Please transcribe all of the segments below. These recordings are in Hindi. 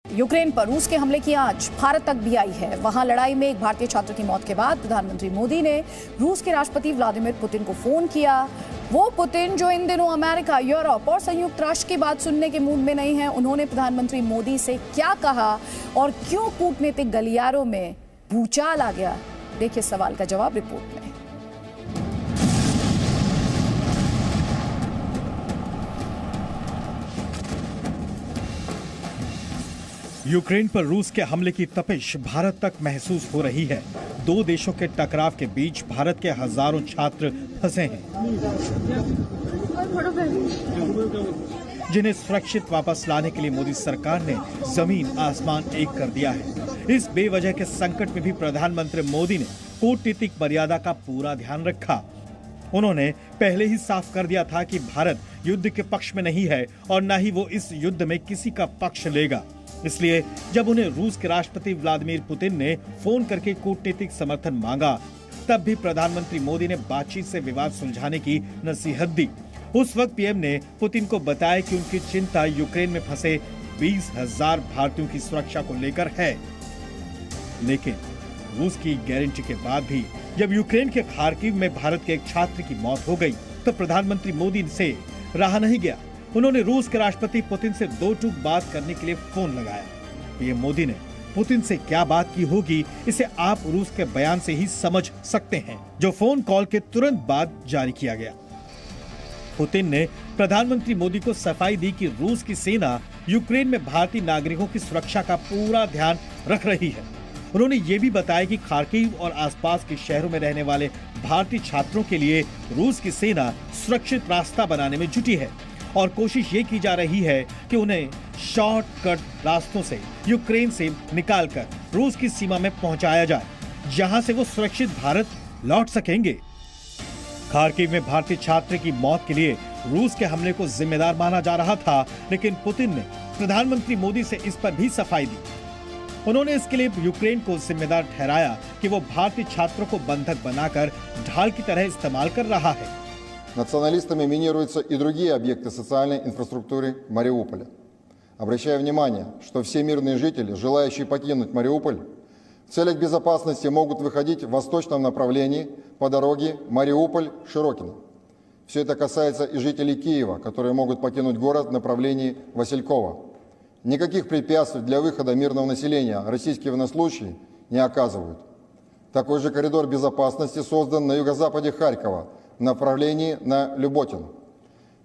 यूक्रेन पर रूस के हमले की आंच भारत तक भी आई है। वहां लड़ाई में एक भारतीय छात्र की मौत के बाद प्रधानमंत्री मोदी ने रूस के राष्ट्रपति व्लादिमीर पुतिन को फोन किया। वो पुतिन जो इन दिनों अमेरिका, यूरोप और संयुक्त राष्ट्र की बात सुनने के मूड में नहीं है, उन्होंने प्रधानमंत्री मोदी से क्या कहा और क्यों कूटनीतिक गलियारों में भूचाल आ गया, देखिए सवाल का जवाब रिपोर्ट में। यूक्रेन पर रूस के हमले की तपिश भारत तक महसूस हो रही है। दो देशों के टकराव के बीच भारत के हजारों छात्र फंसे हैं, जिन्हें सुरक्षित वापस लाने के लिए मोदी सरकार ने जमीन आसमान एक कर दिया है। इस बेवजह के संकट में भी प्रधानमंत्री मोदी ने कूटनीतिक मर्यादा का पूरा ध्यान रखा। उन्होंने पहले ही साफ कर दिया था कि भारत युद्ध के पक्ष में नहीं है और न ही वो इस युद्ध में किसी का पक्ष लेगा। इसलिए जब उन्हें रूस के राष्ट्रपति व्लादिमीर पुतिन ने फोन करके कूटनीतिक समर्थन मांगा, तब भी प्रधानमंत्री मोदी ने बातचीत से विवाद सुलझाने की नसीहत दी। उस वक्त पीएम ने पुतिन को बताया कि उनकी चिंता यूक्रेन में फंसे 20,000 भारतीयों की सुरक्षा को लेकर है। लेकिन रूस की गारंटी के बाद भी जब यूक्रेन के खार्किव में भारत के एक छात्र की मौत हो गई, तो प्रधानमंत्री मोदी से रहा नहीं गया। उन्होंने रूस के राष्ट्रपति पुतिन से दो टूक बात करने के लिए फोन लगाया। पीएम मोदी ने पुतिन से क्या बात की होगी, इसे आप रूस के बयान से ही समझ सकते हैं, जो फोन कॉल के तुरंत बाद जारी किया गया। पुतिन ने प्रधानमंत्री मोदी को सफाई दी कि रूस की सेना यूक्रेन में भारतीय नागरिकों की सुरक्षा का पूरा ध्यान रख रही है। उन्होंने ये भी बताया कि खार्किव और आसपास के शहरों में रहने वाले भारतीय छात्रों के लिए रूस की सेना सुरक्षित रास्ता बनाने में जुटी है और कोशिश ये की जा रही है कि उन्हें शॉर्टकट रास्तों से यूक्रेन से निकालकर रूस की सीमा में पहुंचाया जाए, जहां से वो सुरक्षित भारत लौट सकेंगे। खार्किव में भारतीय छात्र की मौत के लिए रूस के हमले को जिम्मेदार माना जा रहा था, लेकिन पुतिन ने प्रधानमंत्री मोदी से इस पर भी सफाई दी। उन्होंने इसके लिए यूक्रेन को जिम्मेदार ठहराया कि वो भारतीय छात्रों को बंधक बनाकर ढाल की तरह इस्तेमाल कर रहा है। Националистами минируются и другие объекты социальной инфраструктуры Мариуполя. Обращаю внимание, что все мирные жители, желающие покинуть Мариуполь, в целях безопасности могут выходить в восточном направлении по дороге Мариуполь-Широкино. Все это касается и жителей Киева, которые могут покинуть город в направлении Василькова. Никаких препятствий для выхода мирного населения российские военнослужащие не оказывают. Такой же коридор безопасности создан на юго-западе Харькова, в направлении на Люботино.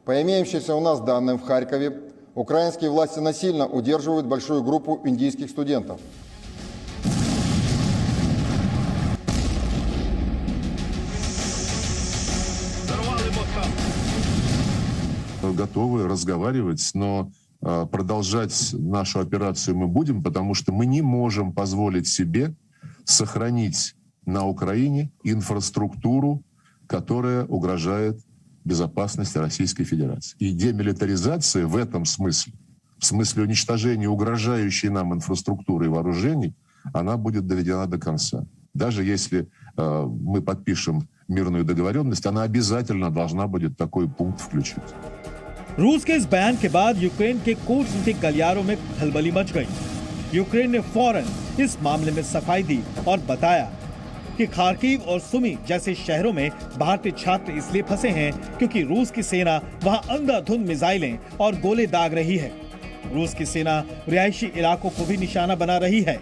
По имеющимся у нас данным, в Харькове украинские власти насильно удерживают большую группу индийских студентов. Готовы разговаривать, но продолжать нашу операцию мы будем, потому что мы не можем позволить себе сохранить на Украине инфраструктуру, которая угрожает безопасности Российской Федерации. И демилитаризация в этом смысле, в смысле уничтожения угрожающей нам инфраструктуры и вооружений, она будет доведена до конца. Даже если мы подпишем мирную договоренность, она обязательно должна будет такой пункт включить. रूस के इस बयान के बाद यूक्रेन के कूटनीतिक गलियारों में खलबली मच गई। यूक्रेन ने फौरन इस मामले में सफाई दी और बताया कि खार्किव और सुमी जैसे शहरों में भारतीय छात्र इसलिए फंसे हैं क्योंकि रूस की सेना वहां अंधाधुंध मिसाइलें और गोले दाग रही है। रूस की सेना रिहायशी इलाकों को भी निशाना बना रही है।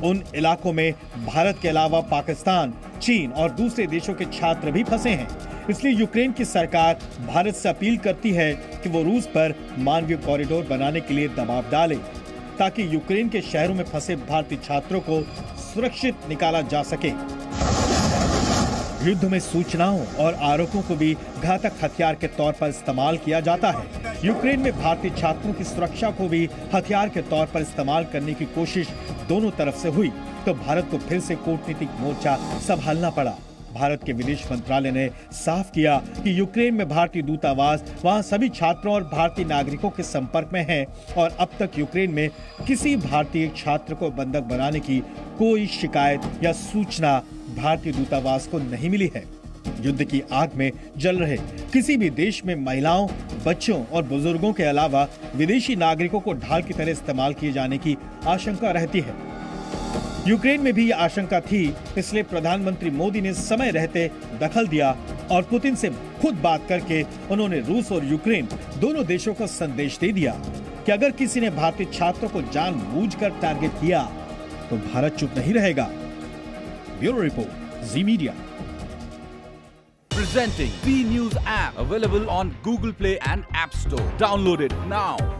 उन इलाकों में भारत के अलावा पाकिस्तान, चीन और दूसरे देशों के छात्र भी फंसे हैं। इसलिए यूक्रेन की सरकार भारत से अपील करती है कि वो रूस पर मानवीय कॉरिडोर बनाने के लिए दबाव डाले, ताकि यूक्रेन के शहरों में फंसे भारतीय छात्रों को सुरक्षित निकाला जा सके। युद्ध में सूचनाओं और आरोपों को भी घातक हथियार के तौर पर इस्तेमाल किया जाता है। यूक्रेन में भारतीय छात्रों की सुरक्षा को भी हथियार के तौर पर इस्तेमाल करने की कोशिश दोनों तरफ से हुई, तो भारत को फिर से कूटनीतिक मोर्चा संभालना पड़ा। भारत के विदेश मंत्रालय ने साफ किया कि यूक्रेन में भारतीय दूतावास वहां सभी छात्रों और भारतीय नागरिकों के संपर्क में है और अब तक यूक्रेन में किसी भारतीय छात्र को बंधक बनाने की कोई शिकायत या सूचना भारतीय दूतावास को नहीं मिली है। युद्ध की आग में जल रहे किसी भी देश में महिलाओं, बच्चों और बुजुर्गों के अलावा विदेशी नागरिकों को ढाल की तरह इस्तेमाल किए जाने की आशंका रहती है। यूक्रेन में भी यह आशंका थी, इसलिए प्रधानमंत्री मोदी ने समय रहते दखल दिया और पुतिन से खुद बात करके उन्होंने रूस और यूक्रेन दोनों देशों को संदेश दे दिया कि अगर किसी ने भारतीय छात्रों को जानबूझकर टारगेट किया तो भारत चुप नहीं रहेगा। Bureau report, ji media. Presenting B News app, available on Google Play and App Store. Download it now.